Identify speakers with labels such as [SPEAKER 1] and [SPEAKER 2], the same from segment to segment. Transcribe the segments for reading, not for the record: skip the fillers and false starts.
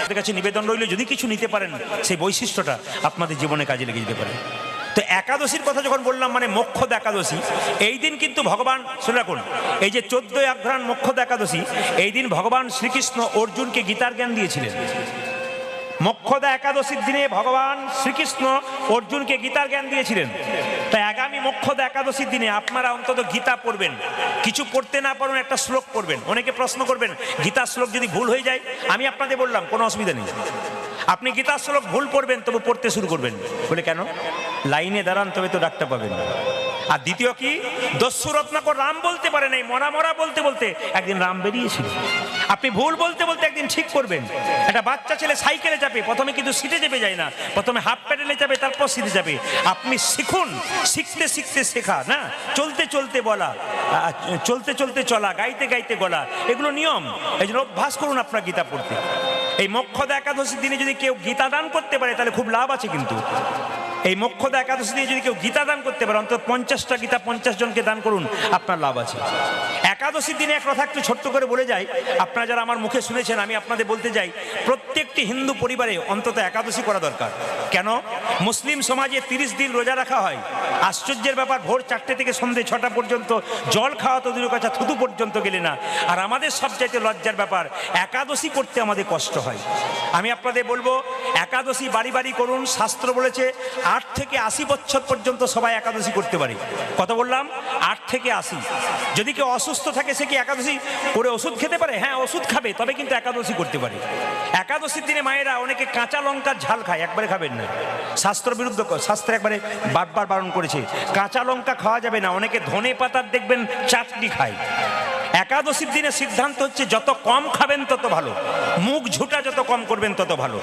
[SPEAKER 1] আপনাদের কাছে নিবেদন রইল, যদি কিছু নিতে পারেন সেই বৈশিষ্ট্যটা আপনাদের জীবনে কাজে লেগে যেতে পারে। তো একাদশীর কথা যখন বললাম, মানে মোক্ষদা একাদশী, এই দিন কিন্তু ভগবান, শুনে রাখুন, এই যে 14ই অঘ্রাণ মোক্ষদা একাদশী, এই দিন ভগবান শ্রীকৃষ্ণ অর্জুনকে গীতার জ্ঞান দিয়েছিলেন। মোক্ষদা একাদশীর দিনে ভগবান শ্রীকৃষ্ণ অর্জুনকে গীতার জ্ঞান দিয়েছিলেন। তাই আগামী মোক্ষদা একাদশীর দিনে আপনারা অন্তত গীতা পড়বেন। কিছু পড়তে না পারেন একটা শ্লোক পড়বেন। অনেকে প্রশ্ন করবেন গীতার শ্লোক যদি ভুল হয়ে যায়, আমি আপনাদের বললাম কোনো অসুবিধা নেই, আপনি গীতার শ্লোক ভুল পড়বেন তবু পড়তে শুরু করবেন। বলে কেন? লাইনে দাঁড়ান তবে তো ডাক্তার পাবেন। আর দ্বিতীয় কি, দস্যু রত্নাকর রাম বলতে পারে নাই, মরা মরা বলতে বলতে একদিন রাম বেরিয়েছিল। আপনি ভুল বলতে বলতে একদিন ঠিক করবেন। একটা বাচ্চা ছেলে সাইকেলে চাপে, প্রথমে কিন্তু সিটে চেপে যায় না, প্রথমে হাফ প্যাডেলে চাপে, তারপর সিটে চাপে। আপনি শিখুন, শিখতে শিখতে শেখা, না চলতে চলতে বলা, চলতে চলতে চলা, গাইতে গাইতে গলা, এগুলো নিয়ম। এই জন্য অভ্যাস করুন আপনার গীতা পড়তে। এই মোক্ষদা একাদশীর দিনে যদি কেউ গীতা দান করতে পারে তাহলে খুব লাভ আছে। কিন্তু এই মোক্ষদা একাদশী দিয়ে যদি কেউ গীতা দান করতে পারে, অন্তত 50টা গীতা 50 জনকে দান করুন, আপনার লাভ আছে। একাদশীর দিনে এক কথা একটু ছোট্ট করে বলে যাই, আপনারা যারা আমার মুখে শুনেছেন, আমি আপনাদের বলতে যাই, প্রত্যেকটি হিন্দু পরিবারে অন্তত একাদশী করা দরকার। কেন? মুসলিম সমাজে 30 দিন রোজা রাখা হয়। আশ্চর্যের ব্যাপার, ভোর 4টে থেকে সন্ধ্যে 6টা পর্যন্ত জল খাওয়া তো দূরের কথা, থুতু পর্যন্ত গেলে না। আর আমাদের সবচাইতে লজ্জার ব্যাপার, একাদশী করতে আমাদের কষ্ট হয়। আমি আপনাদের বলবো, একাদশী বাড়ি বাড়ি করুন। শাস্ত্র বলেছে 8 থেকে 80 বছর পর্যন্ত সবাই একাদশী করতে পারে। কত বললাম? 8 থেকে 80। যদি কেউ অসুস্থ থাকে সে কি একাদশী করে ওষুধ খেতে পারে? হ্যাঁ, ওষুধ খাবে, তবে কিন্তু একাদশী করতে পারে। একাদশীর দিনে মায়েরা অনেকে কাঁচা লঙ্কার ঝাল খায়, একবারে খাবেন না, শাস্ত্র বিরুদ্ধ। শাস্ত্রে একবারে বারবার বারণ করেছে, কাঁচা লঙ্কা খাওয়া যাবে না। অনেকে ধনে পাতার দেখবেন চাটনি খায়। একাদশীর দিনে সিদ্ধান্ত হচ্ছে যত কম খাবেন তত ভালো, মুখ ঝুটা যত কম করবেন তত ভালো।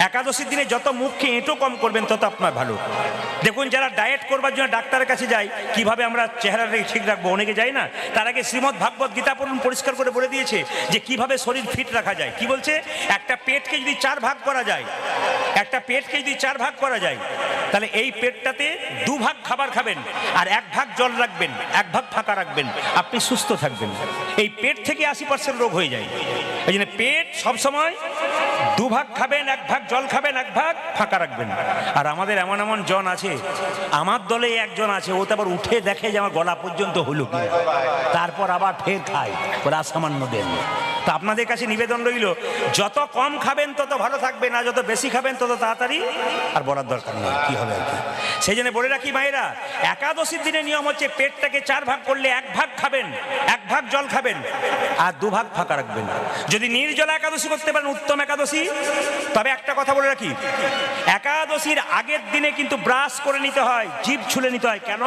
[SPEAKER 1] একাদশীর দিনে যত মুখকে এঁটো কম করবেন তত আপনার ভালো। দেখুন, যারা ডায়েট করবার জন্য ডাক্তারের কাছে যায়, কিভাবে আমরা চেহারাটাকে ঠিক রাখবো, অনেকে যায় না। তার আগে শ্রীমদ্ ভাগবত গীতা পড়ুন, পরিষ্কার করে বলে দিয়েছে যে কিভাবে শরীর ফিট রাখা যায়। কি বলছে? একটা পেটকে যদি 4 ভাগ করা যায়, একটা পেটকে যদি 4 ভাগ করা যায়, তাহলে এই পেটটাতে 2 ভাগ খাবার খাবেন, আর 1 ভাগ জল রাখবেন, 1 ভাগ ফাঁকা রাখবেন, আপনি সুস্থ থাকবেন। এই পেট থেকে 80% রোগ হয়ে যায়। এই জন্য পেট সবসময় 2 ভাগ খাবেন, 1 ভাগ জল খাবেন, 1 ভাগ ফাঁকা রাখবেন। আর আমাদের এমন এমন জন আছে, আমার দলে একজন আছে, ও তো আবার উঠে দেখে যে আমার গলা পর্যন্ত হলো কি, তারপর আবার ফের খায়, ওরা সামান্য দেন। তো আপনাদের কাছে নিবেদন রইল, যত কম খাবেন তত ভালো থাকবেন, আর যত বেশি খাবেন তত তাড়াতাড়ি, আর বলার দরকার নেই কি হবে আর কি। সেই জন্য বলে রাখি মায়েরা, একাদশীর দিনে নিয়ম হচ্ছে পেটটাকে 4 ভাগ করলে 1 ভাগ খাবেন, 1 ভাগ জল খাবেন, আর 2 ভাগ ফাঁকা রাখবেন। যদি নির্জলা একাদশী করতে পারেন উত্তম একাদশী। তবে একটা কথা বলে রাখি, একাদশীর আগের দিনে কিন্তু ব্রাশ করে নিতে হয়, জিভ ছুলে নিতে হয়। কেন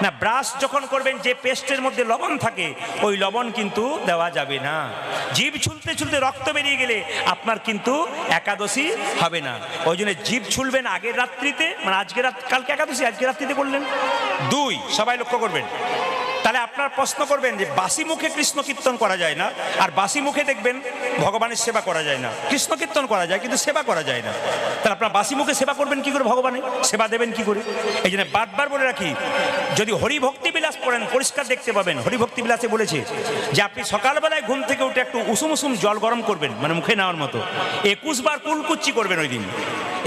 [SPEAKER 1] না? ব্রাশ যখন করবেন, যে পেস্টের মধ্যে লবণ থাকে, ওই লবণ কিন্তু দেওয়া যাবে না। জিভ ছুলতে ছুলতে রক্ত বেরিয়ে গেলে আপনার কিন্তু একাদশী হবে না। ওই জন্য জিভ ছুলবেন আগের রাত্রিতে, মানে কালকে একাদশী, আজকে রাত্রিতে করলেন। 2, সবাই লক্ষ্য করবেন। তাহলে আপনার প্রশ্ন করবেন যে বাসি মুখে কৃষ্ণ কীর্তন করা যায় না, আর বাসি মুখে দেখবেন ভগবানের সেবা করা যায় না। কৃষ্ণ কীর্তন করা যায় কিন্তু সেবা করা যায় না। তাহলে আপনার বাসি মুখে সেবা করবেন কি করে, ভগবানের সেবা দেবেন কি করে? এই জন্য বারবার বলে রাখি, যদি হরিভক্তি বিলাস পড়েন পরিষ্কার দেখতে পাবেন। হরিভক্তি বিলাসে বলেছে যে আপনি সকালবেলায় ঘুম থেকে উঠে একটু উষুম উষুম জল গরম করবেন, মানে মুখে নেওয়ার মতো। 21 বার কুলকুচ্চি করবেন ওই দিন,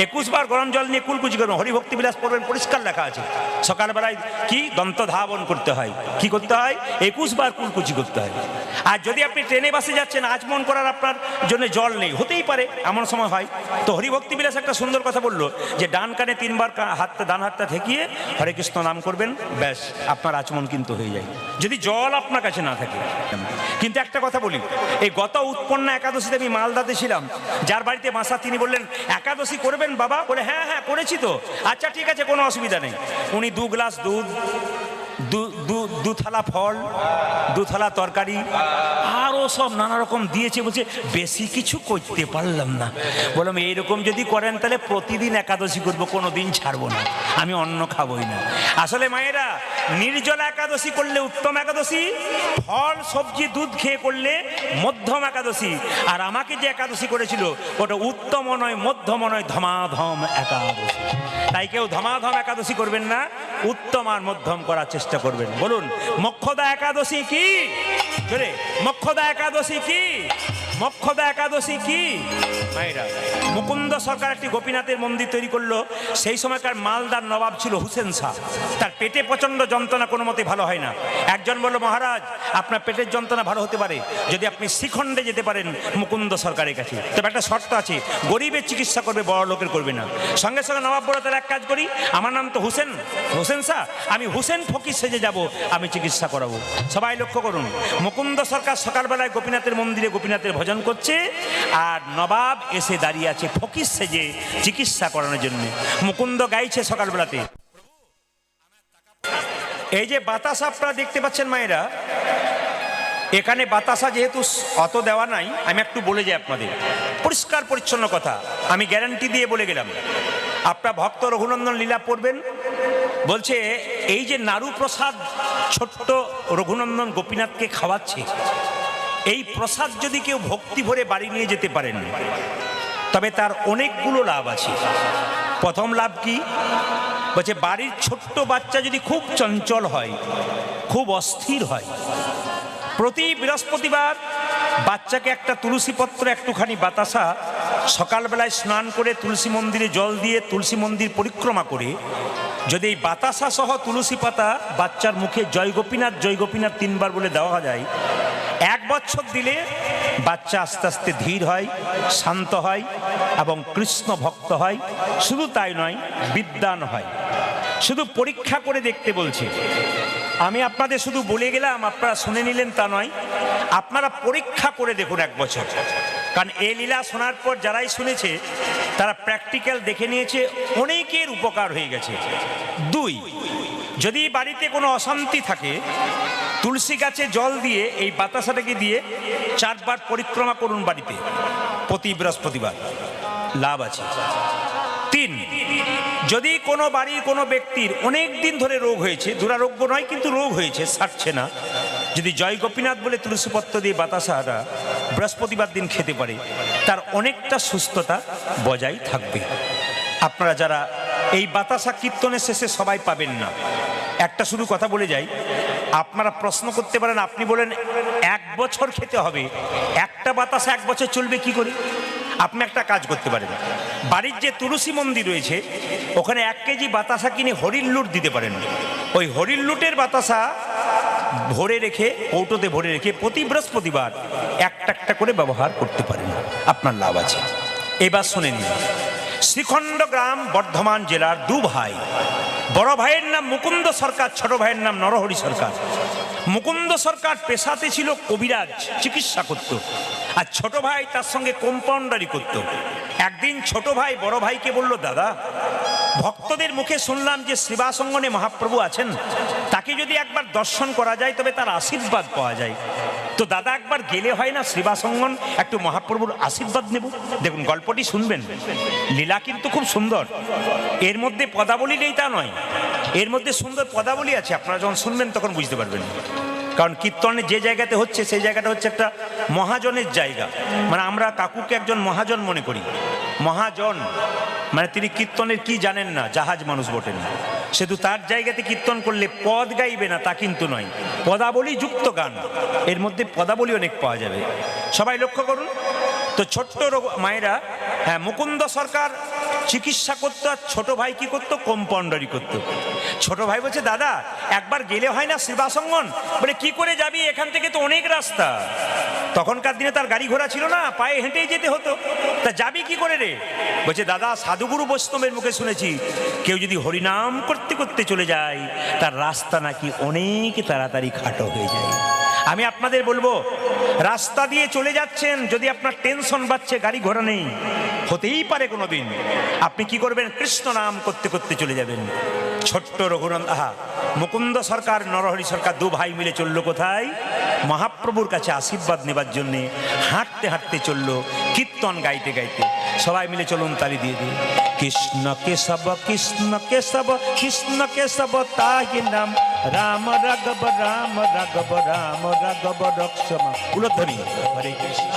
[SPEAKER 1] 21 বার গরম জল নিয়ে কুলকুচি করবেন, হরিভক্তি বিলাস পড়বেন, পরিষ্কার লেখা আছে। সকালবেলায় কি দন্ত ধাবন করতে হয়, কি করতে হয়? 21 বার কুলকুচি করতে হয়। আর যদি আপনি ট্রেনে বাসে যাচ্ছেন, আচমন করার আপনার জন্য জল নেই, হতেই পারে, এমন সময় হয়, তো হরিভক্তি বিলাস একটা সুন্দর কথা বললো যে ডান কানে 3 বার ডান হাতটা ঠেকিয়ে হরে কৃষ্ণ নাম করবেন, ব্যাস আপনার আচমন কিন্তু হয়ে যায়, যদি জল আপনার কাছে না থাকে। কিন্তু একটা কথা বলি, এই গত উৎপন্না একাদশীতে আমি মালদাতে ছিলাম, যার বাড়িতে বাসা তিনি বললেন একাদশী করবেন বাবা? বলে হ্যাঁ হ্যাঁ করেছি তো। আচ্ছা ঠিক আছে, কোনো অসুবিধা নেই। উনি 2 গ্লাস দুধ, 2 থালা ফল, 2 থালা তরকারি, আরও সব নানা রকম দিয়েছে। বলছে বেশি কিছু করতে পারলাম না। বললাম এইরকম যদি করেন তাহলে প্রতিদিন একাদশী করবো, কোনো দিন ছাড়বো না, আমি অন্ন খাবোই না। আসলে মায়েরা, নির্জলা একাদশী করলে উত্তম একাদশী, ফল সবজি দুধ খেয়ে করলে মধ্যম একাদশী। আর আমাকে যে একাদশী করেছিল ওটা উত্তম নয়, মধ্যম নয়, ধমাধম একাদশী। তাই কেউ ধমাধম একাদশী করবেন না, উত্তম আর মধ্যম করার চেষ্টা করবেন। বলুন মোক্ষদা একাদশী কি? মোক্ষদা একাদশী কি? মোক্ষদা একাদশী কি? মায়েরা, মুকুন্দ সরকার একটি গোপীনাথের মন্দির তৈরি করলো। সেই সময়কার মালদার নবাব ছিল হুসেন শাহ। তার পেটে প্রচণ্ড যন্ত্রণা, কোনো মতে ভালো হয় না। একজন বলল, মহারাজ আপনার পেটের যন্ত্রণা ভালো হতে পারে যদি আপনি শ্রীখণ্ডে যেতে পারেন মুকুন্দ সরকারের কাছে, তবে একটা শর্ত আছে, গরিবের চিকিৎসা করবে, বড় লোকের করবে না। সঙ্গে সঙ্গে নবাব বলল, তাহলে এক কাজ করি, আমার নাম তো হোসেন শাহ, আমি হুসেন ফকির সেজে যাব, আমি চিকিৎসা করাবো। সবাই লক্ষ্য করুন, মুকুন্দ সরকার সকালবেলায় গোপীনাথের মন্দিরে গোপীনাথের ভজন করছে, আর নবাব এসে দাঁড়িয়ে আছে ফকির সেজে চিকিৎসা করানোর জন্য। মুকুন্দ গাইছে সকালবেলাতে। এই যে বাতাস আপনারা দেখতে পাচ্ছেন মায়েরা, এখানে বাতাসা যেহেতু অত দেওয়া নাই, আমি একটু বলে যাই আপনাদের, পরিষ্কার পরিচ্ছন্ন কথা আমি গ্যারান্টি দিয়ে বলে গেলাম। আপনারা ভক্ত রঘুনন্দন লীলা পড়বেন, বলছে এই যে নাড়ু প্রসাদ ছোট্ট রঘুনন্দন গোপীনাথকে খাওয়াচ্ছে, এই প্রসাদ যদি কেউ ভক্তি ভরে বাড়ি নিয়ে যেতে পারেন, তবে তার অনেকগুলো লাভ আছে। প্রথম লাভ কি? বলছে বাড়ির ছোট্ট বাচ্চা যদি খুব চঞ্চল হয়, খুব অস্থির হয়, প্রতি বৃহস্পতিবার বাচ্চাকে একটা তুলসী পত্র, একটুখানি বাতাসা, সকালবেলায় স্নান করে তুলসী মন্দিরে জল দিয়ে তুলসী মন্দির পরিক্রমা করে যদি এই বাতাসা সহ তুলসী পাতা বাচ্চার মুখে জয় গোপীনাথ 3বার বলে দেওয়া যায়, 1 বছর দিলে বাচ্চা আস্তে আস্তে ধীর হয়, শান্ত হয় এবং কৃষ্ণ ভক্ত হয়। শুধু তাই নয়, বিদ্বান হয়। শুধু পরীক্ষা করে দেখতে বলছে, আমি আপনাদের শুধু বলে গেলাম, আপনারা শুনে নিলেন তা নয়, আপনারা পরীক্ষা করে দেখুন 1 বছর। কারণ এই লীলা শোনার পর যারাই শুনেছে তারা প্র্যাকটিক্যাল দেখে নিয়েছে, অনেকের উপকার হয়ে গেছে। 2, যদি বাড়িতে কোনো অশান্তি থাকে, তুলসী গাছে জল দিয়ে এই বাতাসাটাকে দিয়ে 4 বার পরিক্রমা করুন বাড়িতে প্রতি বৃহস্পতিবার, লাভ আছে। 3, যদি কোনো বাড়ির কোনো ব্যক্তির অনেক দিন ধরে রোগ হয়েছে, দুরারোগ্য নয় কিন্তু রোগ হয়েছে, সারছে না, যদি জয় গোপীনাথ বলে তুলসীপত্র দিয়ে বাতাসাটা বৃহস্পতিবার দিন খেতে পারে, তার অনেকটা সুস্থতা বজায় থাকবে। আপনারা যারা এই বাতাসা কীর্তনের শেষে সবাই পাবেন না, একটা শুধু কথা বলে যাই, আপনারা প্রশ্ন করতে পারেন, আপনি বলেন 1 বছর খেতে হবে, একটা বাতাসা 1 বছর চলবে কি করে? আপনি একটা কাজ করতে পারেন, বাড়ির যে তুলসী মন্দির রয়েছে ওখানে 1 কেজি বাতাসা কিনে হরির লুট দিতে পারেন। ওই হরির লুটের বাতাসা ভরে রেখে, কৌটোতে ভরে রেখে প্রতি বৃহস্পতিবার একটা করে ব্যবহার করতে পারেন, আপনার লাভ আছে। এবার শুনে নিন, শ্রীখণ্ড গ্রাম বর্ধমান জেলার 2 ভাই, বড় ভাইয়ের নাম মুকুন্দ সরকার, ছোট ভাইয়ের নাম নরহরি সরকার। মুকুন্দ সরকার পেশাতে ছিল কবিরাজ, চিকিৎসা করত, আর ছোট ভাই তার সঙ্গে কম্পাউন্ডারি করত। একদিন ছোট ভাই বড় ভাইকে বলল, দাদা, ভক্তদের মুখে শুনলাম যে শ্রীবাসঙ্গনে মহাপ্রভু আছেন, তাকে যদি একবার দর্শন করা যায় তবে তার আশীর্বাদ পাওয়া যায়, তো দাদা একবার গেলে হয় না শ্রীবাসঙ্গন, একটু মহাপ্রভুর আশীর্বাদ নেব। দেখুন গল্পটি শুনবেন, লীলা কিন্তু খুব সুন্দর, এর মধ্যে পদাবলী নেই তা নয়, এর মধ্যে সুন্দর পদাবলী আছে। আপনারা যখন শুনবেন তখন বুঝতে পারবেন, কারণ কীর্তনে যে জায়গাতে হচ্ছে সেই জায়গাটা হচ্ছে একটা মহাজনের জায়গা। মানে আমরা কাকুকে একজন মহাজন মনে করি। মহাজন মানে তিনি কীর্তনের কি জানেন না, জাহাজ মানুষ বটেন। শুধু তার জায়গাতে কীর্তন করলে পদ গাইবে না তা কিন্তু নয়, পদাবলী যুক্ত গান, এর মধ্যে পদাবলী অনেক পাওয়া যাবে। সবাই লক্ষ্য করুন তো, ছোট্ট মায়েরা, হ্যাঁ, মুকুন্দ সরকার চিকিৎসা করতো, আর ছোট ভাই কি করতো? কম্পাউন্ডারি করতো। ছোট ভাই বলছে, দাদা একবার গেলে হয় না শ্রীবাসঙ্গন? বলে কি করে যাবি, এখান থেকে তো অনেক রাস্তা। তখনকার দিনে তার গাড়ি ঘোড়া ছিল না, পায়ে হেঁটেই যেতে হতো, তা যাবি কি করে রে? বলছে, দাদা সাধুগুরু বৈষ্ণবের মুখে শুনেছি কেউ যদি হরিনাম করতে করতে চলে যায় তার রাস্তা নাকি অনেক তাড়াতাড়ি খাটো হয়ে যায়। আমি আপনাদের বলবো, রাস্তা দিয়ে চলে যাচ্ছেন, যদি আপনার টেনশন বাড়ছে, গাড়ি ঘোড়া নেই, হতেই পারে কোনোদিন আপনি কি করবেন? কৃষ্ণ নাম করতে করতে চলে যাবেন। ছোট্ট মুকুন্দ সরকার, নরহরি সরকার 2 ভাই মিলে চললো কোথায়? মহাপ্রভুর কাছে আশীর্বাদ নেবার জন্যে। হাঁটতে হাঁটতে চললো, কীর্তন গাইতে গাইতে। সবাই মিলে চলুন তালি দিয়ে দিই। কৃষ্ণ কেশব কৃষ্ণ কেশব কৃষ্ণ কেশব তাহি নাম, রাম রাঘব রাম রাঘব রাম রাঘব রক্ষমা। উলধ্বনি হরে কৃষ্ণ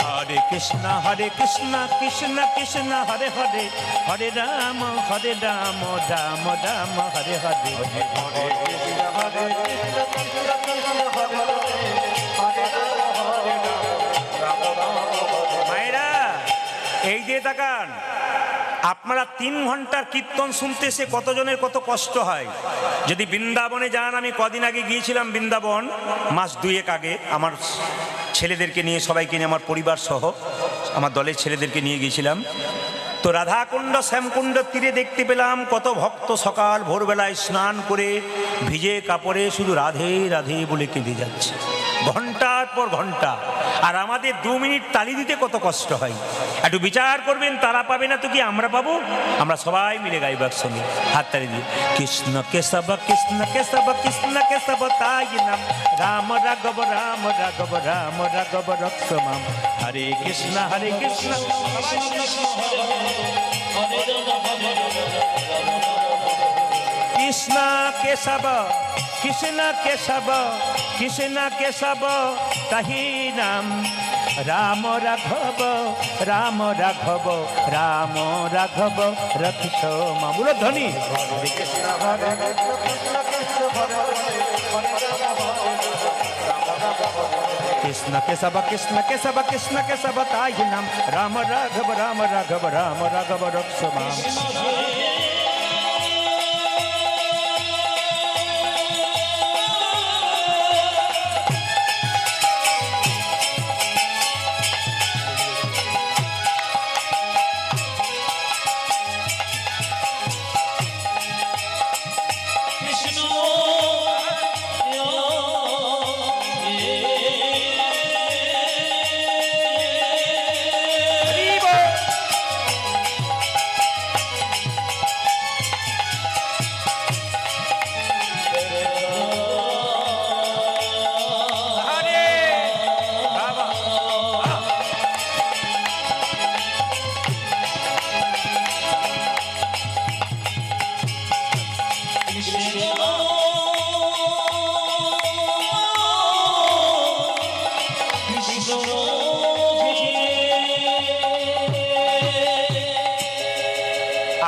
[SPEAKER 1] হরে কৃষ্ণ কৃষ্ণ কৃষ্ণ হরে হরে, হরে রাম রাম রাম হরে হরে। মায়েরা এই যে তাকান, আপনারা 3 ঘন্টার কীর্তন শুনতে সে কতজনের কত কষ্ট হয়। যদি বৃন্দাবনে যান, আমি কদিন আগে গিয়েছিলাম বৃন্দাবন, মাস 2 আগে, আমার ছেলেদেরকে নিয়ে, সবাইকে নিয়ে, আমার পরিবার সহ আমার দলের ছেলেদেরকে নিয়ে গিয়েছিলাম। তো রাধাকুণ্ড শ্যামকুণ্ড তীরে দেখতে পেলাম কত ভক্ত সকাল ভোরবেলায় স্নান করে ভিজে কাপড়ে শুধু রাধে রাধে বলে কেঁদে যাচ্ছে ঘন্টার পর ঘন্টা। আর আমাদের 2 মিনিট তালি দিতে কত কষ্ট হয়। একটু বিচার করবেন, তারা পাবে না তো কি আমরা পাবো? আমরা সবাই মিলে গাইব একসঙ্গে হাত তালি দিয়ে, কৃষ্ণ কেশব কৃষ্ণ কেশব কৃষ্ণ কেশব তাই নাম, রাম রাঘব রাম রাঘব রাম রাঘব রক্ষমাম, হরে কৃষ্ণ কৃষ্ণ কেশব কৃষ্ণ কেশব কৃষ্ণ কেশব তাহি নাম, রাম রাঘব রাম রাঘব রাম রাঘব রক্ষমা। বলো ধ্বনি, কৃষ্ণ কেশব কৃষ্ণ কেশব কৃষ্ণ কেশব তাহি নাম, রাম রাঘব রাম রাঘব রাম রাঘব রক্ষমা।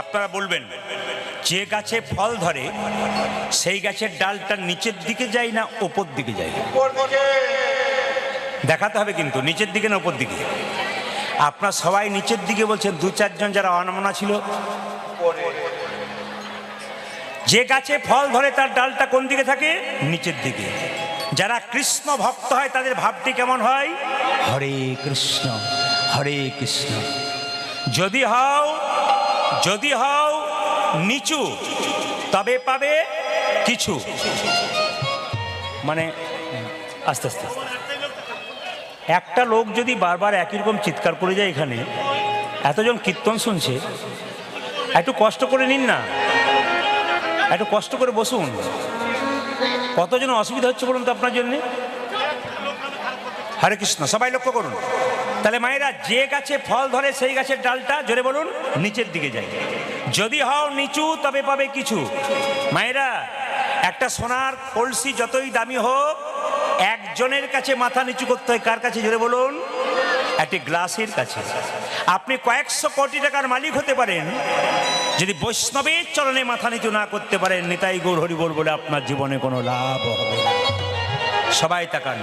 [SPEAKER 1] আপনারা বলবেন, যে গাছে ফল ধরে সেই গাছের ডালটা নিচের দিকে যায় না ওপর দিকে যায়? দেখাতে হবে কিন্তু, নিচের দিকে না ওপর দিকে। আপনারা সবাই নিচের দিকে বলছেন, 2-4 জন যারা অনমনা ছিল। যে গাছে ফল ধরে তার ডালটা কোন দিকে থাকে? নিচের দিকে। যারা কৃষ্ণ ভক্ত হয় তাদের ভাবটি কেমন হয়? হরে কৃষ্ণ হরে কৃষ্ণ। যদি হও নিচু তবে পাবে কিছু, মানে আস্তে আস্তে। একটা লোক যদি বারবার একই রকম চিৎকার করে যায়, এখানে এতজন কীর্তন শুনছে, একটু কষ্ট করে নিন না, একটু কষ্ট করে বসুন। কতজন অসুবিধা হচ্ছে বলুন তো আপনার জন্যে। হরে কৃষ্ণ, সবাই লক্ষ্য করুন। তাহলে মায়েরা, যে গাছে ফল ধরে সেই গাছের ডালটা, জোরে বলুন, নিচের দিকে যায়। যদি হও নিচু তবে পাবে কিছু। মায়েরা, একটা সোনার কলসি যতই দামি হোক, একজনের কাছে মাথা নিচু করতে হয়। কার কাছে? জোরে বলুন, একটি গ্লাসের কাছে। আপনি কয়েকশো কোটি টাকার মালিক হতে পারেন, যদি বৈষ্ণবের চরণে মাথা নিচু না করতে পারেন, নিতাই গৌর হরি বল বলে আপনার জীবনে কোনো লাভ হবে না। সবাই তাকান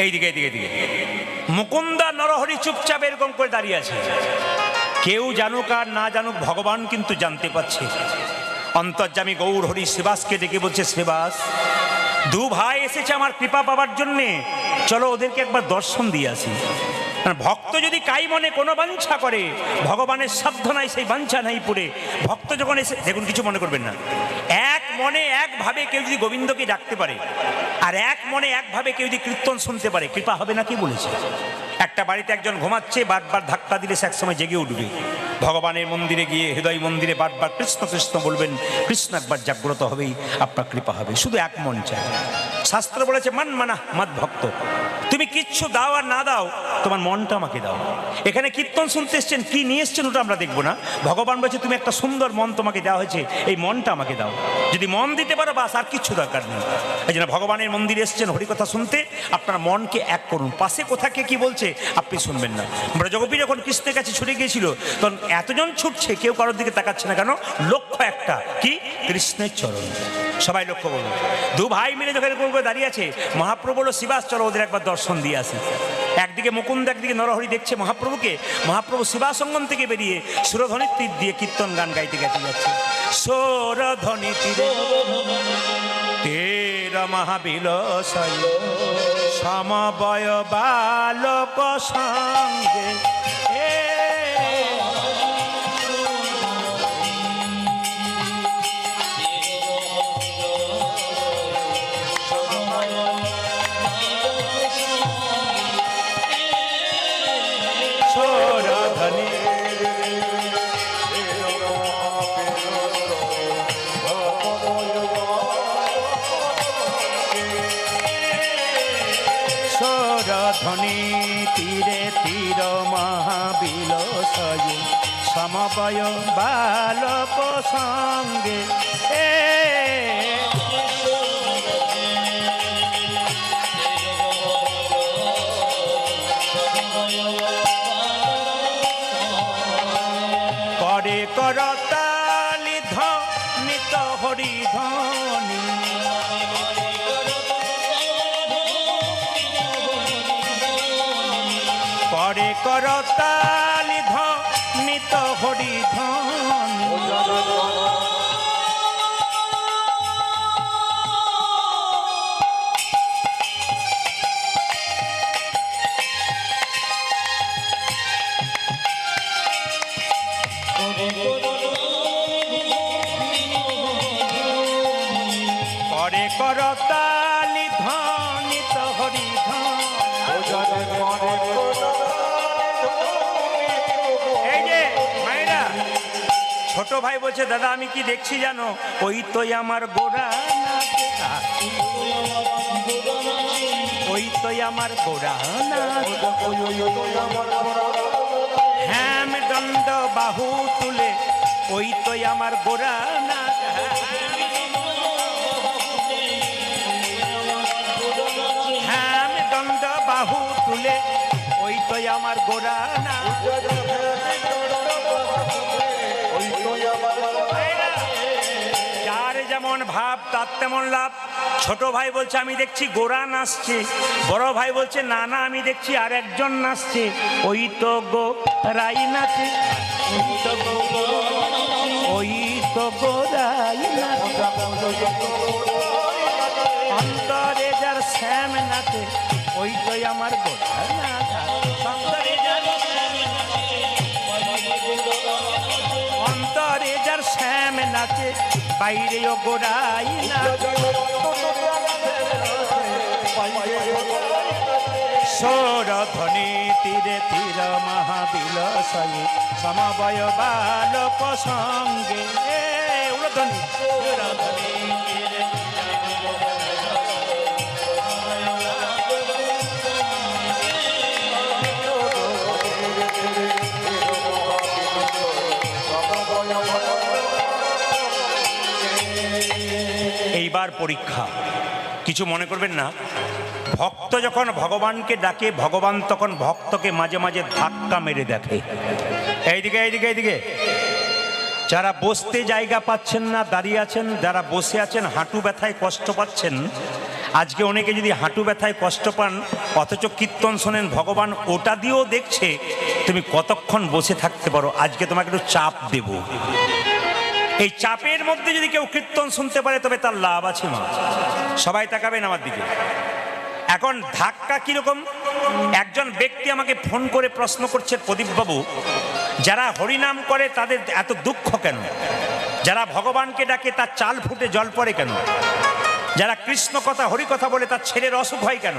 [SPEAKER 1] এইদিকে, এদিকে। মুকুন্দা নরহরি চুপচাপ এরকম করে দাঁড়িয়ে আছে। কেউ জানুক আর না জানুক, ভগবান কিন্তু জানতে পারছে। অন্তর্যামী গৌর হরি শ্রীবাসকে ডেকে বলছে, শ্রীবাস, 2 ভাই এসেছে আমার কৃপা পাবার জন্যে, চলো ওদেরকে একবার দর্শন দিয়ে আসি। ভক্ত যদি কাই মনে কোনো বাঞ্ছা করে, ভগবানের সাধ্য নাই সেই বাঞ্ছা নাই পড়ে। ভক্ত যখন এসে, দেখুন কিছু মনে করবেন না, এক মনে একভাবে কেউ যদি গোবিন্দকে ডাকতে পারে, আর এক মনে একভাবে কেউ যদি কীর্তন শুনতে পারে, কৃপা হবে না? কি বলেছে? একটা বাড়িতে একজন ঘুমাচ্ছে, বারবার ধাক্কা দিলে সে একসময় জেগে উঠবে। ভগবানের মন্দিরে গিয়ে, হৃদয় মন্দিরে বারবার কৃষ্ণ কৃষ্ণ বলবেন, কৃষ্ণ একবার জাগ্রত হবেই, আপনার কৃপা হবে। শুধু এক মন চায়। শাস্ত্র বলেছে, মান মানা মদ ভক্ত। তুমি তুমি কিচ্ছু দাও আর না দাও, তোমার মনটা আমাকে দাও। এখানে কীর্তন শুনতে এসছেন, কি নিয়ে এসছেন ওটা আমরা দেখবো না। ভগবান বলছে তুমি একটা সুন্দর মন তোমাকে দেওয়া হয়েছে, এই মনটা আমাকে দাও। যদি মন দিতে পারো বাস, আর কিচ্ছু দরকার নেই। এই জন্য ভগবানের মন্দিরে এসছেন হরিকথা শুনতে, আপনার মনকে এক করুন। পাশে কোথাকে কি বলছে আপনি শুনবেন না। ব্রজগোপী যখন কৃষ্ণের কাছে ছুটে গিয়েছিল, তখন এতজন ছুটছে, কেউ কারোর দিকে তাকাচ্ছে না। কেন? লক্ষ্য একটা, কি? কৃষ্ণের চরণ। সবাই লক্ষ্য করুন। দু ভাই মিলে যখন এরকম করে দাঁড়িয়ে আছে, মহাপ্রভু বলল শিবাস চলো ওদের একবার দর্শন দিয়ে আসি। একদিকে মুকুন্দ, একদিকে নরহরি দেখছে মহাপ্রভুকে। মহাপ্রভু শিবাসঙ্গম থেকে বেরিয়ে সুরধ্বনির তীর দিয়ে কীর্তন গান গাইতে গাইতে যাচ্ছে। সুরধ্বনি তীরে তের মহাবিলাসায় সমবয় বালক সঙ্গে ধ্বনি তীরে তীর মহাবিলাসায় সমবয় বালক সঙ্গে করে করতালি ধ্বনিত হরি ধ্বনি করে করতালি ধ্বনিত হরি ধ্বনি করে করতালি ধ্বনিত হরি ধ্বনি। এই যে মায়েরা, ছোট ভাই বলছে দাদা আমি কি দেখছি জানো? ওই তো আমার গোড়া নাচে, ওই তো আমার গোড়া হ্যাম দণ্ড বাহু তুলে, ওই তো আমার গোড়া নাচ হ্যাম দণ্ড বাহু তুলে, ওই তো আমার গোড়া নাচ। যার যেমন ভাব তার তেমন লাভ। ছোট ভাই বলছে আমি দেখছি গোরা নাচছে, বড় ভাই বলছে না না আমি দেখছি আর একজন নাচছে, ওই তো গোরাই নাচে, ওই তো গোরাই নাচে, অন্তরে যার শ্যাম নাচে, ওই তো আমার গোরা নাচ। অন্তরে যার শ্যাম নাচে, বাইরেও গোড়াই নাচে। সুরধ্বনি তীরে তীর মহাবিলাসায় সমবয় বালক সঙ্গে উলধ্বনি সুরধ্বনি তীরে এইবার পরীক্ষা, কিছু মনে করবেন না। ভক্ত যখন ভগবানকে ডাকে, ভগবান তখন ভক্তকে মাঝে মাঝে ধাক্কা মেরে দেখে। এইদিকে এইদিকে এইদিকে, যারা বসতে জায়গা পাচ্ছেন না দাঁড়িয়ে আছেন, যারা বসে আছেন হাঁটু ব্যথায় কষ্ট পাচ্ছেন, আজকে অনেকে যদি হাঁটু ব্যথায় কষ্ট পান অথচ কীর্তন শোনেন, ভগবান ওটা দিয়েও দেখছে তুমি কতক্ষণ বসে থাকতে পারো। আজকে তোমাকে একটু চাপ দেব। এই চাপের মধ্যে যদি কেউ কীর্তন শুনতে পারে তবে তার লাভ আছে মা। সবাই তাকাবেন আমার দিকে। এখন ধাক্কা কিরকম? একজন ব্যক্তি আমাকে ফোন করে প্রশ্ন করছে, প্রদীপবাবু যারা হরিনাম করে তাদের এত দুঃখ কেন? যারা ভগবানকে ডাকে তার চাল ফুটে জল পড়ে কেন? যারা কৃষ্ণ কথা হরি কথা বলে তার ছেলের অসুখ হয় কেন?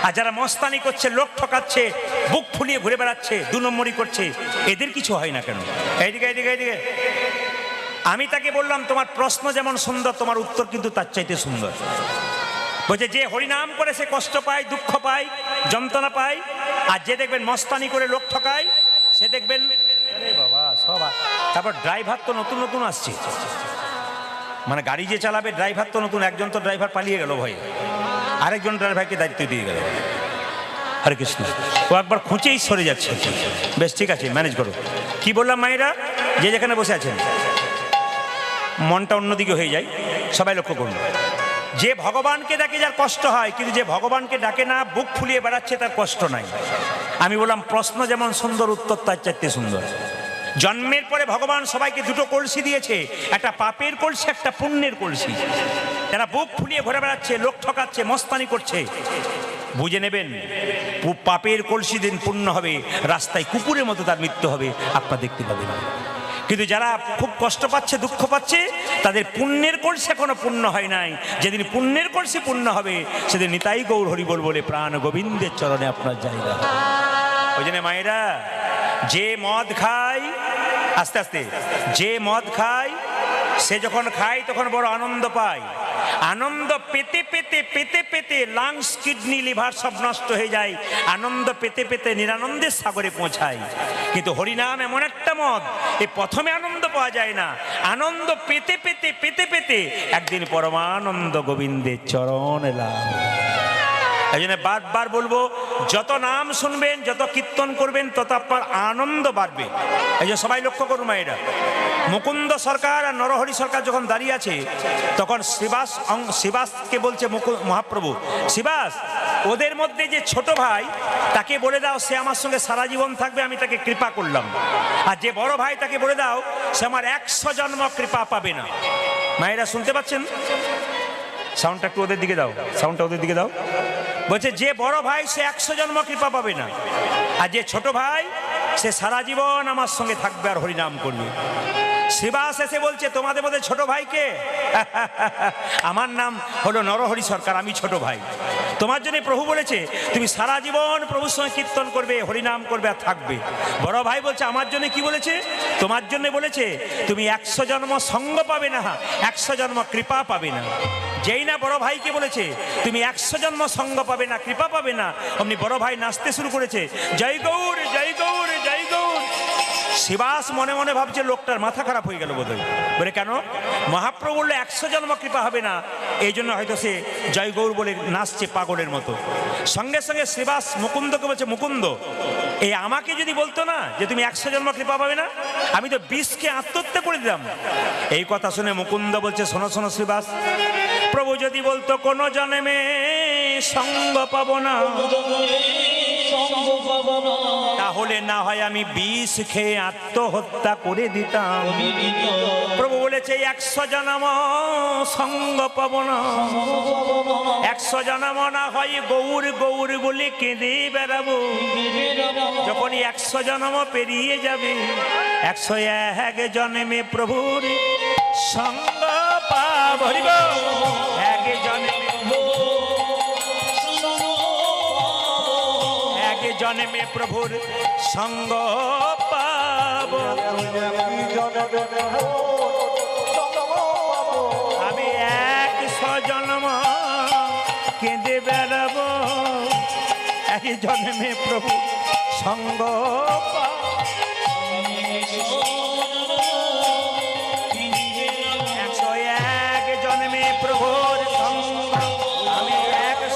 [SPEAKER 1] আর যারা মস্তানি করছে, লোক ঠকাচ্ছে, বুক ফুলিয়ে ঘুরে বেড়াচ্ছে, 2 নম্বরই করছে, এদের কিছু হয় না কেন? এইদিকে এইদিকে এইদিকে। আমি তাকে বললাম তোমার প্রশ্ন যেমন সুন্দর, তোমার উত্তর কিন্তু তার চাইতে সুন্দর। বলছে যে হরিনাম করে সে কষ্ট পায়, দুঃখ পায়, যন্ত্রণা পায়, আর যে দেখবেন মস্তানি করে লোক ঠকায় সে দেখবেন আরে বাবা সব। তারপর ড্রাইভার তো নতুন নতুন আসছে, মানে গাড়ি যে চালাবে ড্রাইভার তো নতুন, একজন তো ড্রাইভার পালিয়ে গেল ভয়ে, আরেকজন ড্রাইভারকে দায়িত্ব দিয়ে গেল। হরে কৃষ্ণ। ও একবার খুঁচেই সরে যাচ্ছে। বেশ ঠিক আছে, ম্যানেজ করো। কি বললাম মায়েরা, যে যেখানে বসে আছেন মনটা অন্যদিকে হয়ে যায়, সবাই লক্ষ্য করুন। যে ভগবানকে ডাকে যার কষ্ট হয়, কিন্তু যে ভগবানকে ডাকে না বুক ফুলিয়ে বেড়াচ্ছে তার কষ্ট নাই। আমি বললাম প্রশ্ন যেমন সুন্দর, উত্তর তার চাইতে সুন্দর। জন্মের পরে ভগবান সবাইকে দুটো কলসি দিয়েছে, একটা পাপের কলসি, একটা পুণ্যের কলসি। যারা বুক ফুলিয়ে ঘুরে বেড়াচ্ছে, লোক ঠকাচ্ছে, মস্তানি করছে, বুঝে নেবেন পাপের কলসি দিন পূর্ণ হবে, রাস্তায় কুকুরের মতো তার মৃত্যু হবে, আপনার দেখতে পাবেন। কিন্তু যারা খুব কষ্ট পাচ্ছে, দুঃখ পাচ্ছে, তাদের পুণ্যের কলসি এখনো পূর্ণ হয় নাই। যেদিন পুণ্যের কলসি পূর্ণ হবে সেদিন নিতাই গৌর হরি বল বলে প্রাণ গোবিন্দের চরণে আপনার জায়গা। ওই জন্য মায়েরা, যে মদ খায়, আস্তে আস্তে, যে মদ খায় সে যখন খায় তখন বড় আনন্দ পায়। আনন্দ পেতে পেতে পেতে পেতে লাংস, কিডনি, লিভার সব নষ্ট হয়ে যায়। আনন্দ পেতে পেতে নিরানন্দের সাগরে পৌঁছায়। কিন্তু হরিনাম এমন একটা মদ, এ প্রথমে আনন্দ পাওয়া যায় না, আনন্দ পেতে পেতে পেতে পেতে একদিন পরমানন্দ গোবিন্দের চরণ লাভ। এই জন্য বারবার বলবো, যত নাম শুনবেন, যত কীর্তন করবেন, তত আপনার আনন্দ বাড়বে। এই যে সবাই লক্ষ্য করুন মায়েরা, মুকুন্দ সরকার আর নরহরি সরকার যখন দাঁড়িয়ে আছে, তখন শিবাসকে বলছে মহাপ্রভু, শিবাস, ওদের মধ্যে যে ছোট ভাই তাকে বলে দাও সে আমার সঙ্গে সারা জীবন থাকবে, আমি তাকে কৃপা করলাম। আর যে বড় ভাই তাকে বলে দাও সে আমার 100 জন্ম কৃপা পাবে না। মায়েরা শুনতে পাচ্ছেন? সাউন্ডটা একটু ওদের দিকে দাও, সাউন্ডটা ওদের দিকে দাও। বলছে যে বড় ভাই সে 100 জন্ম কৃপা পাবে না, আর যে ছোট ভাই সে সারা জীবন আমার সঙ্গে থাকবে আর হরিনাম করবে। শিবাস এসে বলছে, তোমাদের মধ্যে ছোট ভাইকে? আমার নাম হলো নরহরি সরকার, আমি ছোট ভাই। তোমার জন্য প্রভু বলেছে তুমি সারা জীবন প্রভুর সঙ্গে কীর্তন করবে, হরিনাম করবে আর থাকবে। বড় ভাই বলছে, আমার জন্য কি বলেছে? তোমার জন্য বলেছে তুমি 100 জন্ম সঙ্গ পাবে না, 100 জন্ম কৃপা পাবে না। যেই না বড় ভাইকে বলেছে তুমি 100 জন্ম সঙ্গ পাবে না, কৃপা পাবে না, অমনি বড় ভাই নাচতে শুরু করেছে, জয় গৌর জয় গৌর জয় গৌর। শিবাস মনে মনে ভাবছে লোকটার মাথা খারাপ হয়ে গেল বোধহয়। বলে কেন? মহাপ্রভু বললে 100 জন্ম কৃপা হবে না, এই জন্য হয়তো সে জয় গৌর বলে নাচছে পাগলের মতো। সঙ্গে সঙ্গে শিবাস মুকুন্দকে বলছে, মুকুন্দ, এই আমাকে যদি বলতো না যে তুমি 100 জন্ম কৃপা পাবে না, আমি তো 20কে আত্মহত্যা করে দিলাম। এই কথা শুনে মুকুন্দ বলছে, শোনো শোনো শিবাস, প্রভু যদি বলতো কোনো জন্মে সঙ্গ পাবো না, তাহলে না হয় আমি 20 খেয়ে আত্মহত্যা করে দিতাম। প্রভু বলেছে 100 জন্ম সঙ্গ পাবো না, 100 জন্ম না হয় গৌর গৌর বলে কেঁদে বেড়াবো। যখনই 100 জন্ম পেরিয়ে যাবে, 101 জন্মে প্রভুর সঙ্গ পাবো। এক জন্মে জন্মে প্রভুর সঙ্গ পাব। আমি 100 জন্ম কেঁদে বেড়াবো, এক জন্মে প্রভু সঙ্গ পাব। 101 জন্মে প্রভুর সঙ্গ, আমি 100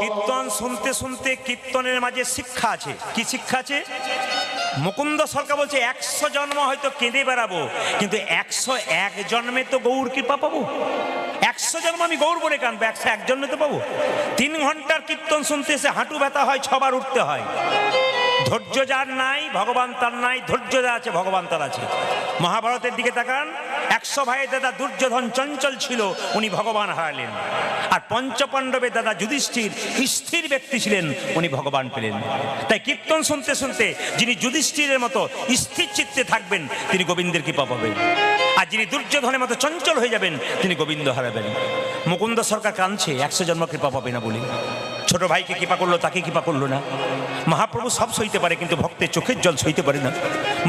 [SPEAKER 1] কীর্তন শুনতে শুনতে কীর্তনের মাঝে শিক্ষা আছে। কি শিক্ষা আছে? মুকুন্দ সরকার বলছে 100 জন্ম হয়তো কেঁদে বেড়াবো, কিন্তু 101 জন্মে তো গৌর কৃপা পাবো। 100 জন্ম আমি গৌর বলে কানবো, 101 জন্মে তো পাবো। 3 ঘন্টার কীর্তন শুনতে এসে হাঁটু ব্যথা হয়, 6 বার উঠতে হয়। ধৈর্য যার নাই ভগবান তার নাই, ধৈর্য যা আছে ভগবান তার আছে। মহাভারতের দিকে তাকান, 100 ভাইয়ের দাদা দুর্যোধন চঞ্চল ছিল, উনি ভগবান হারালেন। আর পঞ্চপাণ্ডবের দাদা যুধিষ্ঠির স্থির ব্যক্তি ছিলেন, উনি ভগবান পেলেন। তাই কীর্তন শুনতে শুনতে যিনি যুধিষ্ঠিরের মতো স্থির চিত্তে থাকবেন তিনি গোবিন্দের কৃপা পাবেন, আর যিনি দুর্যোধনের মতো চঞ্চল হয়ে যাবেন তিনি গোবিন্দ হারাবেন। মুকুন্দ সরকার কাঁদছে 100 জন্ম কৃপা পাবে না বলে। ছোট ভাইকে কৃপা করলো, তাকে কৃপা করলো না। মহাপ্রভু সব সইতে পারে, কিন্তু ভক্তের চোখের জল সইতে পারে না।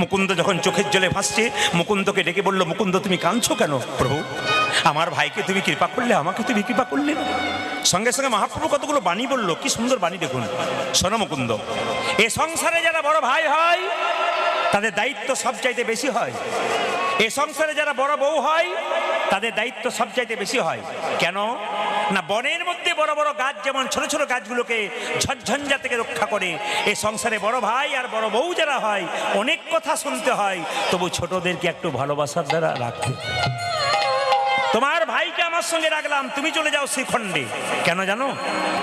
[SPEAKER 1] মুকুন্দ যখন চোখের জলে ভাসছে, মুকুন্দকে ডেকে বলল, মুকুন্দ তুমি কাঁদছো কেন? প্রভু, আমার ভাইকে তুমি কৃপা করলে, আমাকে তুমি কৃপা করলে না। সঙ্গে সঙ্গে মহাপ্রভু কতগুলো বাণী বলল, কি সুন্দর বাণী দেখুন। শোনো মুকুন্দ, এ সংসারে যারা বড় ভাই হয় তাদের দায়িত্ব সবচাইতে বেশি হয়। এ সংসারে যারা বড় বউ হয় তাদের দায়িত্ব সবচাইতে বেশি হয়। কেন না, বনের মধ্যে বড় বড় গাছ যেমন ছোট ছোট গাছগুলোকে ঝড়ঝঞ্ঝা থেকে রক্ষা করে, এই সংসারে বড় ভাই আর বড় বউ যারা হয় অনেক কথা শুনতে হয়, তবু ছোটদেরকে একটু ভালোবাসার দ্বারা রাখতে। তোমার ভাইকে আমার সঙ্গে রাখলাম, তুমি চলে যাও শ্রীখণ্ডে। কেন জানো?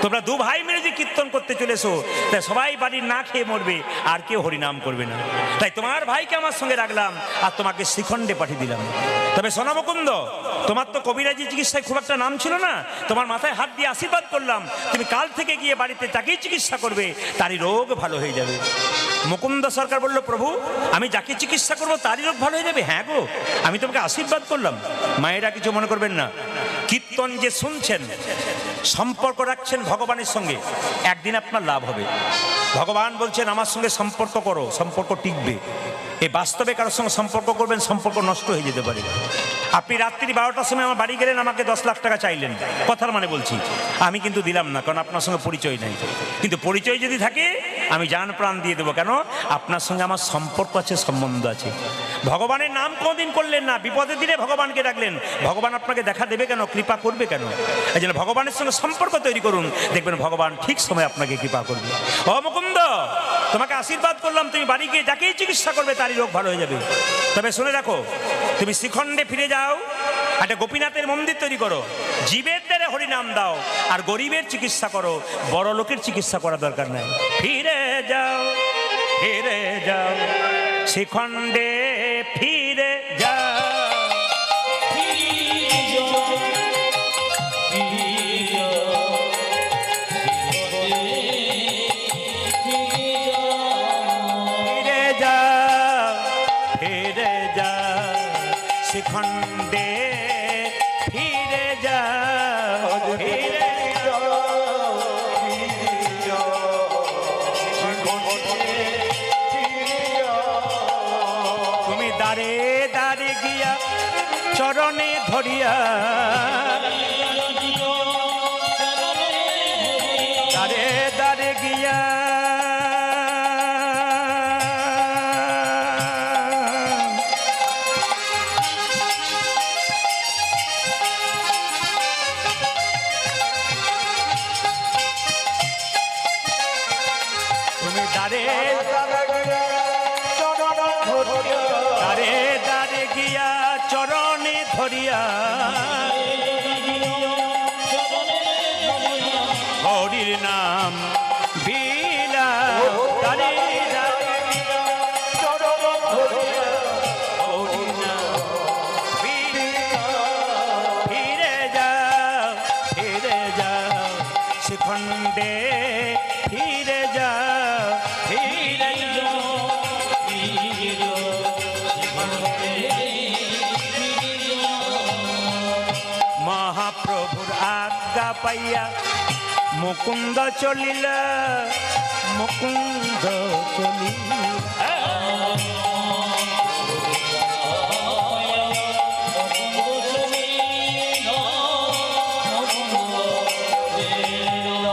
[SPEAKER 1] তোমরা দু ভাই মিলে যে কীর্তন করতে চলেছো, তাই সবাই বাড়ির না খেয়ে মরবে, আর কেউ হরিনাম করবে না। তাই তোমার ভাইকে আমার সঙ্গে রাখলাম আর তোমাকে শ্রীখণ্ডে পাঠিয়ে দিলাম। তবে সোনা মুকুন্দ, তোমার তো কবিরাজি চিকিৎসায় খুব একটা নাম ছিল না, তোমার মাথায় হাত দিয়ে আশীর্বাদ করলাম, তুমি কাল থেকে গিয়ে বাড়িতে যাকেই চিকিৎসা করবে তারই রোগ ভালো হয়ে যাবে। মুকুন্দ সরকার বলল, প্রভু আমি যাকে চিকিৎসা করবো তারই রোগ ভালো হয়ে যাবে? হ্যাঁ গো, আমি তোমাকে আশীর্বাদ করলাম। মায়েরা কিছু মনে করবেন না, কীর্তন যে শুনছেন, সম্পর্ক রাখছেন ভগবানের সঙ্গে, একদিন আপনার লাভ হবে। ভগবান বলছেন আমার সঙ্গে সম্পর্ক করো, সম্পর্ক টিকবে। এই বাস্তবে কারোর সঙ্গে সম্পর্ক করবেন, সম্পর্ক নষ্ট হয়ে যেতে পারে। আপনি রাত্রি 12টার সময় আমার বাড়ি গেলেন, আমাকে 10 লাখ টাকা চাইলেন, কথার মানে বলছি, আমি কিন্তু দিলাম না, কারণ আপনার সঙ্গে পরিচয় নাই। কিন্তু পরিচয় যদি থাকে আমি জান প্রাণ দিয়ে দেবো। কেন? আপনার সঙ্গে আমার সম্পর্ক আছে, সম্বন্ধ আছে। ভগবানের নাম কোনোদিন করলেন না, বিপদের দিনে ভগবানকে ডাকলেন, ভগবান আপনাকে দেখা দেবে কেন? কৃপা করবে কেন? এই জন্য ভগবানের সঙ্গে সম্পর্ক তৈরি করুন, দেখবেন ভগবান ঠিক সময় আপনাকে কৃপা করবে। ও মুকুন্দ, তোমাকে আশীর্বাদ করলাম, তুমি বাড়ি গিয়ে যাকেই চিকিৎসা করবে তারই রোগ ভালো হয়ে যাবে। তবে শুনে রাখো, তুমি শ্রীখণ্ডে ফিরে যাও, একটা গোপীনাথের মন্দির তৈরি করো, জীবের দ্বারা হরিনাম দাও, আর গরিবের চিকিৎসা করো, বড় লোকের চিকিৎসা করা দরকার নাই। ফিরে যাও, ফিরে যাও, শ্রীখণ্ডে ফিরে যাও। শ্রীখণ্ডে ফিরে যাও, ফিরে তুমি দাঁড়ে দাঁড়ে গিয়া চরণে ধরিয়া, দাঁড়ে দাঁড়ে গিয়া চরণে ধরিয়া হরির নাম বিলা, ফিরে যাও, ফিরে যাও, শ্রীখণ্ডে ফিরে যাও, ফিরে যাও। মহাপ্রভুর আজ্ঞা পাইয়া মুকুন্দ চলিল, মুকুন্দ চলিল।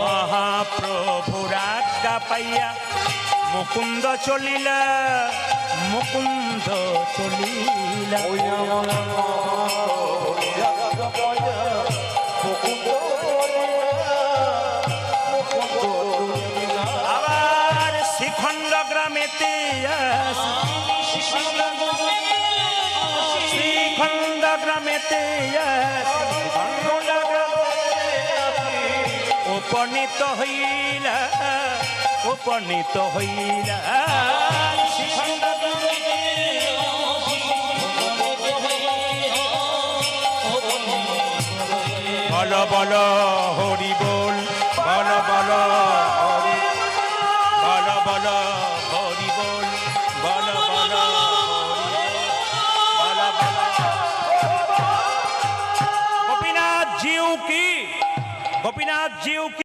[SPEAKER 1] মহাপ্রভুর আজ্ঞা পাইয়া মুকুন্দ চলিল, মুকুন্দ চলিল। আবার শ্রীখণ্ড গ্রামেতে, শ্রীখণ্ড গ্রামেতে উপনীত হইলা, উপনীত হইলা। বলো বলো হরি বল, বলো বলো হরি, বলো বলো হরি বল, বলো বলো বলো বলো। গোপীনাথ জিউ কি, গোপীনাথ জিউ কি।